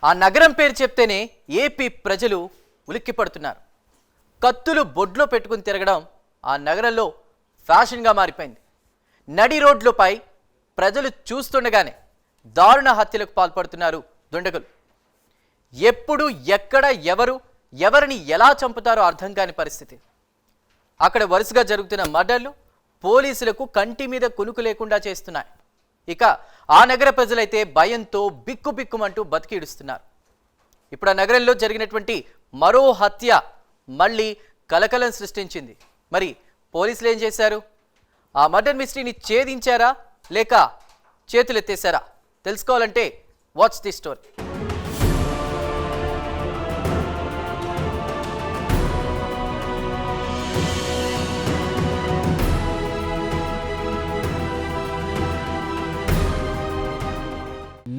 ఆ నగరం పేరు చెప్తేనే ఏపీ ప్రజలు ఉలిక్కిపడుతున్నారు. కత్తులు బొడ్లో పెట్టుకుని తిరగడం ఆ నగరంలో ఫ్యాషన్గా మారిపోయింది. నడి రోడ్లపై ప్రజలు చూస్తుండగానే దారుణ హత్యలకు పాల్పడుతున్నారు దుండగులు. ఎప్పుడు ఎక్కడ ఎవరిని ఎలా చంపుతారో అర్థం కాని పరిస్థితి. అక్కడ వరుసగా జరుగుతున్న మర్డర్లు పోలీసులకు కంటి మీద కునుకు లేకుండా చేస్తున్నాయి. ఇక ఆ నగర ప్రజలైతే భయంతో బిక్కుబిక్కుమంటూ బతికిడుస్తున్నారు. ఇప్పుడు ఆ నగరంలో జరిగినటువంటి మరో హత్య మళ్ళీ కలకలం సృష్టించింది. మరి పోలీసులు ఏం చేశారు? ఆ మర్డర్ మిస్టరీని ఛేదించారా లేక చేతులెత్తేశారా? తెలుసుకోవాలంటే వాచ్ ది స్టోరీ.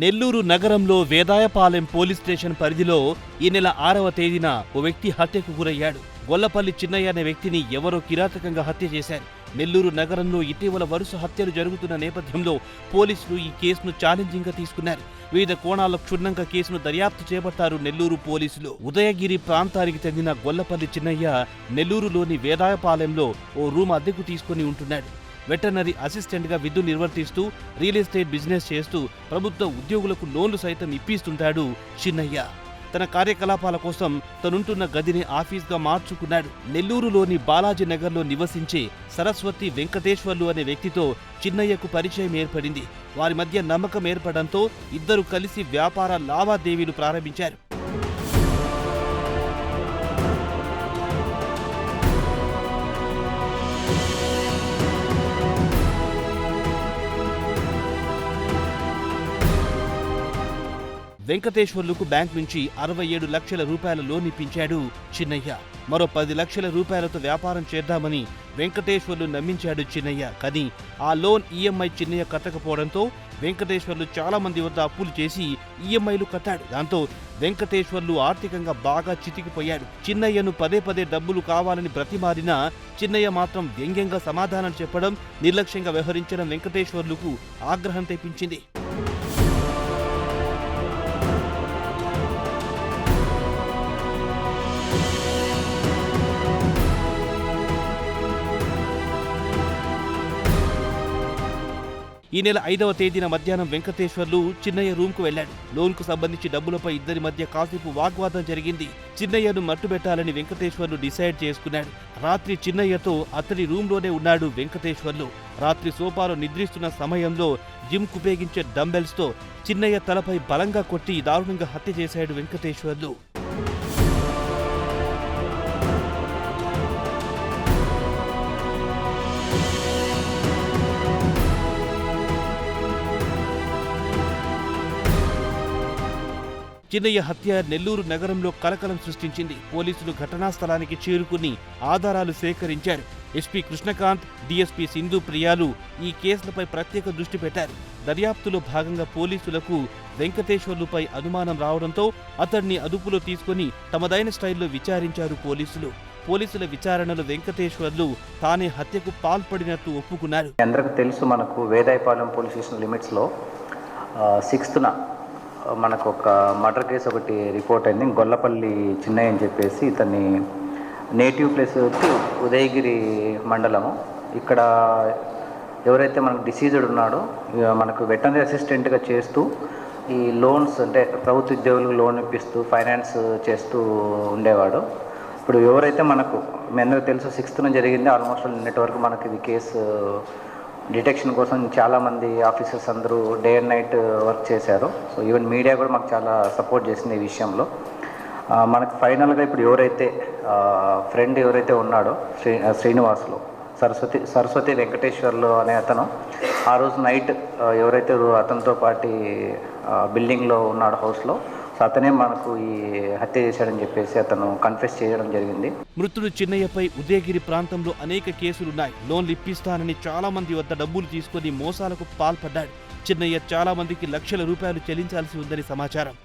నెల్లూరు నగరంలో వేదాయపాలెం పోలీస్ స్టేషన్ పరిధిలో ఈ నెల 6వ తేదీన ఓ వ్యక్తి హత్యకు గురయ్యాడు. గొల్లపల్లి చిన్నయ్య అనే వ్యక్తిని ఎవరో కిరాతకంగా హత్య చేశారు. నెల్లూరు నగరంలో ఇటీవల వరుస హత్యలు జరుగుతున్న నేపథ్యంలో పోలీసులు ఈ కేసును ఛాలెంజింగ్గా తీసుకున్నారు. వివిధ కోణాల్లో క్షుణ్ణంగా కేసును దర్యాప్తు చేపట్టారు నెల్లూరు పోలీసులు. ఉదయగిరి ప్రాంతానికి చెందిన గొల్లపల్లి చిన్నయ్య నెల్లూరులోని వేదాయపాలెంలో ఓ రూమ్ అద్దెకు తీసుకుని ఉంటున్నాడు. వెటర్నరీ అసిస్టెంట్గా విధులు నిర్వర్తిస్తూ రియల్ ఎస్టేట్ బిజినెస్ చేస్తూ ప్రభుత్వ ఉద్యోగులకు లోన్లు సైతం ఇప్పిస్తుంటాడు చిన్నయ్య. తన కార్యకలాపాల కోసం తనుంటున్న గదిని ఆఫీస్గా మార్చుకున్నాడు. నెల్లూరులోని బాలాజీ నగర్లో నివసించే సరస్వతి వెంకటేశ్వర్లు అనే వ్యక్తితో చిన్నయ్యకు పరిచయం ఏర్పడింది. వారి మధ్య నమ్మకం ఏర్పడంతో ఇద్దరు కలిసి వ్యాపార లావాదేవీలు ప్రారంభించారు. వెంకటేశ్వర్లకు బ్యాంక్ నుంచి 67 లక్షల రూపాయల లోన్ ఇప్పించాడు చిన్నయ్య. మరో 10 లక్షల రూపాయలతో వ్యాపారం చేద్దామని వెంకటేశ్వర్లు నమ్మించాడు చిన్నయ్య. కానీ ఆ లోన్ ఈఎంఐ చిన్నయ్య కట్టకపోవడంతో వెంకటేశ్వర్లు చాలా మంది వద్ద అప్పులు చేసి ఈఎంఐలు కట్టాడు. దాంతో వెంకటేశ్వర్లు ఆర్థికంగా బాగా చితికిపోయాడు. చిన్నయ్యను పదే డబ్బులు కావాలని బ్రతిమారినా చిన్నయ్య మాత్రం వ్యంగ్యంగా సమాధానం చెప్పడం, నిర్లక్ష్యంగా వ్యవహరించడం వెంకటేశ్వర్లకు ఆగ్రహం తెప్పించింది. ఈ నెల 5వ తేదీన మధ్యాహ్నం వెంకటేశ్వర్లు చిన్నయ్య రూమ్కు వెళ్లాడు. లోన్కు సంబంధించి డబ్బులపై ఇద్దరి మధ్య కాసేపు వాగ్వాదం జరిగింది. చిన్నయ్యను మట్టుబెట్టాలని వెంకటేశ్వర్లు డిసైడ్ చేసుకున్నాడు. రాత్రి చిన్నయ్యతో అతడి రూమ్లోనే ఉన్నాడు వెంకటేశ్వర్లు. రాత్రి సోఫాలో నిద్రిస్తున్న సమయంలో జిమ్కు ఉపయోగించే డంబెల్స్తో చిన్నయ్య తలపై బలంగా కొట్టి దారుణంగా హత్య చేశాడు వెంకటేశ్వర్లు. చిన్నయ్య హత్య నెల్లూరు నగరంలో కలకలం సృష్టించింది. పోలీసులు ఘటనా స్థలానికి చేరుకుని ఆధారాలు సేకరించారు. ఎస్పీ కృష్ణకాంత్, డీఎస్పీ సింధు ప్రియాలు ఈ కేసులపై ప్రత్యేక దృష్టి పెట్టారు. దర్యాప్తులో భాగంగా పోలీసులకు వెంకటేశ్వర్లుపై అనుమానం రావడంతో అతడిని అదుపులో తీసుకుని తమదైన స్టైల్లో విచారించారు పోలీసులు. పోలీసుల విచారణలో వెంకటేశ్వర్లు తానే హత్యకు పాల్పడినట్టు ఒప్పుకున్నారు. అందరికీ తెలుసు, మనకు వేదాయపాలెం పోలీస్ స్టేషన్ లిమిట్స్లో 6న మనకు ఒక మర్డర్ కేసు ఒకటి రిపోర్ట్ అయింది. గొల్లపల్లి చిన్నయ్య అని చెప్పేసి ఇతన్ని నేటివ్ ప్లేస్ వచ్చి ఉదయగిరి మండలము. ఇక్కడ ఎవరైతే మనకు డిసీజ్డ్ ఉన్నాడో మనకు వెటర్నరీ అసిస్టెంట్గా చేస్తూ ఈ లోన్స్ అంటే ప్రభుత్వ ఉద్యోగులకు లోన్ ఇప్పిస్తూ ఫైనాన్స్ చేస్తూ ఉండేవాడు. ఇప్పుడు ఎవరైతే మనకు మీ అందరికీ తెలుసు 6న జరిగింది. ఆల్మోస్ట్ నిన్నటి వరకు మనకి ఇది కేసు డిటెక్షన్ కోసం చాలామంది ఆఫీసర్స్ అందరూ డే అండ్ నైట్ వర్క్ చేశారు. సో ఈవెన్ మీడియా కూడా మాకు చాలా సపోర్ట్ చేసింది ఈ విషయంలో. మనకు ఫైనల్గా ఇప్పుడు ఎవరైతే ఫ్రెండ్ ఎవరైతే ఉన్నాడో శ్రీనివాసులు సరస్వతి వెంకటేశ్వర్లు అనే అతను ఆ రోజు నైట్ ఎవరైతే అతనితో పాటు బిల్డింగ్లో ఉన్నాడు హౌస్లో, సో అతనే మనకు ఈ హత్య చేశాడని చెప్పేసి అతను కన్ఫెస్ చేయడం జరిగింది. మృతుడు చిన్నయ్యపై ఉదయగిరి ప్రాంతంలో అనేక కేసులున్నాయి. లోన్లు ఇప్పిస్తానని చాలా మంది వద్ద డబ్బులు తీసుకుని మోసాలకు పాల్పడ్డాడు. చిన్నయ్య చాలా మందికి లక్షల రూపాయలు చెల్లించాల్సి ఉందని సమాచారం.